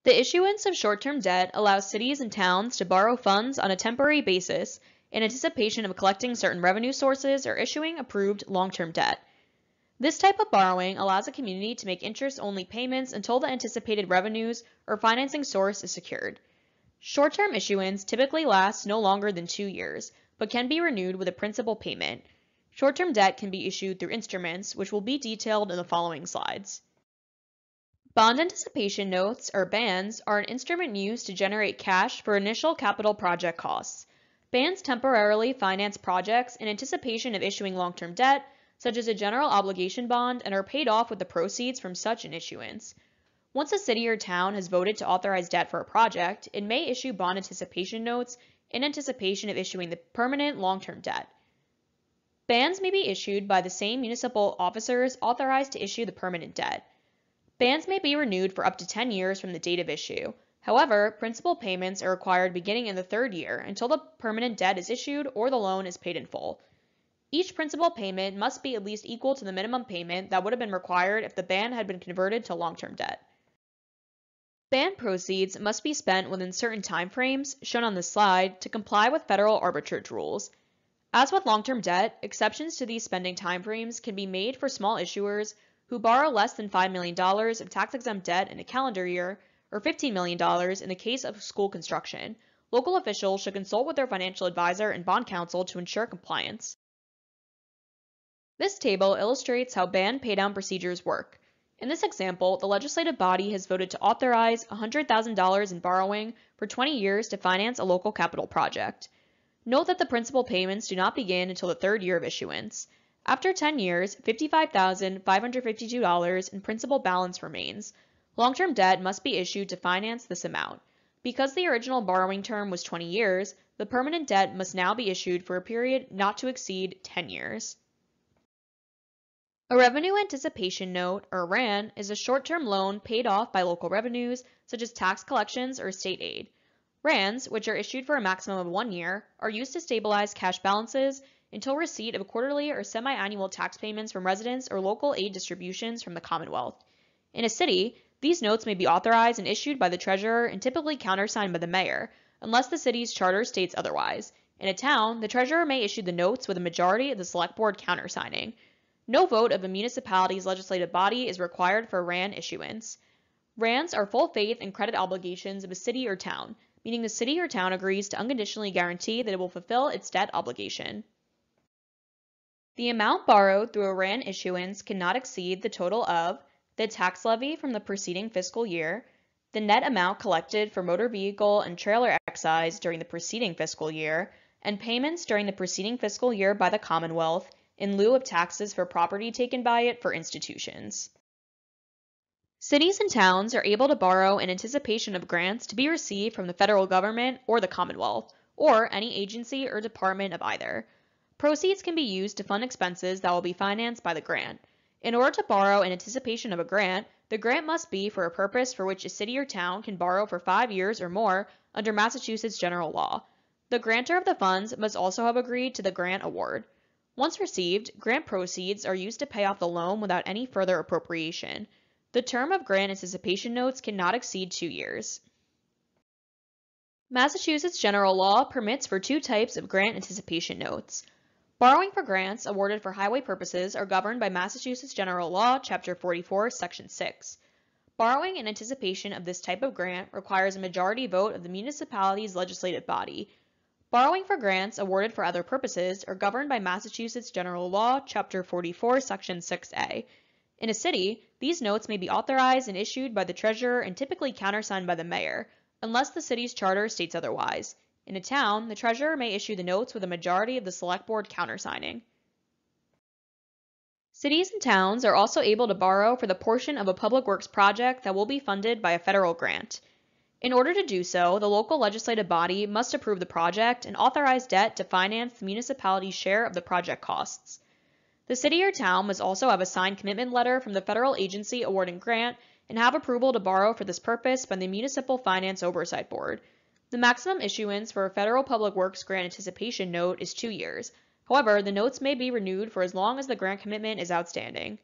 The issuance of short-term debt allows cities and towns to borrow funds on a temporary basis in anticipation of collecting certain revenue sources or issuing approved long-term debt. This type of borrowing allows a community to make interest-only payments until the anticipated revenues or financing source is secured. Short-term issuance typically lasts no longer than 2 years, but can be renewed with a principal payment. Short-term debt can be issued through instruments, which will be detailed in the following slides. Bond anticipation notes, or BANs, are an instrument used to generate cash for initial capital project costs. BANs temporarily finance projects in anticipation of issuing long-term debt, such as a general obligation bond, and are paid off with the proceeds from such an issuance. Once a city or town has voted to authorize debt for a project, it may issue bond anticipation notes in anticipation of issuing the permanent long-term debt. BANs may be issued by the same municipal officers authorized to issue the permanent debt. BANs may be renewed for up to 10 years from the date of issue. However, principal payments are required beginning in the 3rd year until the permanent debt is issued or the loan is paid in full. Each principal payment must be at least equal to the minimum payment that would have been required if the BAN had been converted to long-term debt. BAN proceeds must be spent within certain timeframes, shown on this slide, to comply with federal arbitrage rules. As with long-term debt, exceptions to these spending timeframes can be made for small issuers who borrow less than $5 million of tax-exempt debt in a calendar year, or $15 million in the case of school construction. Local officials should consult with their financial advisor and bond counsel to ensure compliance. This table illustrates how BAN paydown procedures work. In this example, the legislative body has voted to authorize $100,000 in borrowing for 20 years to finance a local capital project. Note that the principal payments do not begin until the 3rd year of issuance. After 10 years, $55,552 in principal balance remains. Long-term debt must be issued to finance this amount. Because the original borrowing term was 20 years, the permanent debt must now be issued for a period not to exceed 10 years. A Revenue Anticipation Note, or RAN, is a short-term loan paid off by local revenues, such as tax collections or state aid. RANs, which are issued for a maximum of 1 year, are used to stabilize cash balances until receipt of quarterly or semi-annual tax payments from residents or local aid distributions from the Commonwealth. In a city, these notes may be authorized and issued by the treasurer and typically countersigned by the mayor, unless the city's charter states otherwise. In a town, the treasurer may issue the notes with a majority of the select board countersigning. No vote of a municipality's legislative body is required for RAN issuance. RANs are full faith and credit obligations of a city or town, meaning the city or town agrees to unconditionally guarantee that it will fulfill its debt obligation. The amount borrowed through a RAN issuance cannot exceed the total of the tax levy from the preceding fiscal year, the net amount collected for motor vehicle and trailer excise during the preceding fiscal year, and payments during the preceding fiscal year by the Commonwealth in lieu of taxes for property taken by it for institutions. Cities and towns are able to borrow in anticipation of grants to be received from the federal government or the Commonwealth, or any agency or department of either. Proceeds can be used to fund expenses that will be financed by the grant. In order to borrow in anticipation of a grant, the grant must be for a purpose for which a city or town can borrow for 5 years or more under Massachusetts general law. The grantor of the funds must also have agreed to the grant award. Once received, grant proceeds are used to pay off the loan without any further appropriation. The term of grant anticipation notes cannot exceed 2 years. Massachusetts general law permits for 2 types of grant anticipation notes. Borrowing for grants awarded for highway purposes are governed by Massachusetts General Law, Chapter 44, Section 6. Borrowing in anticipation of this type of grant requires a majority vote of the municipality's legislative body. Borrowing for grants awarded for other purposes are governed by Massachusetts General Law, Chapter 44, Section 6A. In a city, these notes may be authorized and issued by the treasurer and typically countersigned by the mayor, unless the city's charter states otherwise. In a town, the treasurer may issue the notes with a majority of the select board countersigning. Cities and towns are also able to borrow for the portion of a public works project that will be funded by a federal grant. In order to do so, the local legislative body must approve the project and authorize debt to finance the municipality's share of the project costs. The city or town must also have a signed commitment letter from the federal agency awarding grant and have approval to borrow for this purpose by the Municipal Finance Oversight Board. The maximum issuance for a federal public works grant anticipation note is 2 years. However, the notes may be renewed for as long as the grant commitment is outstanding.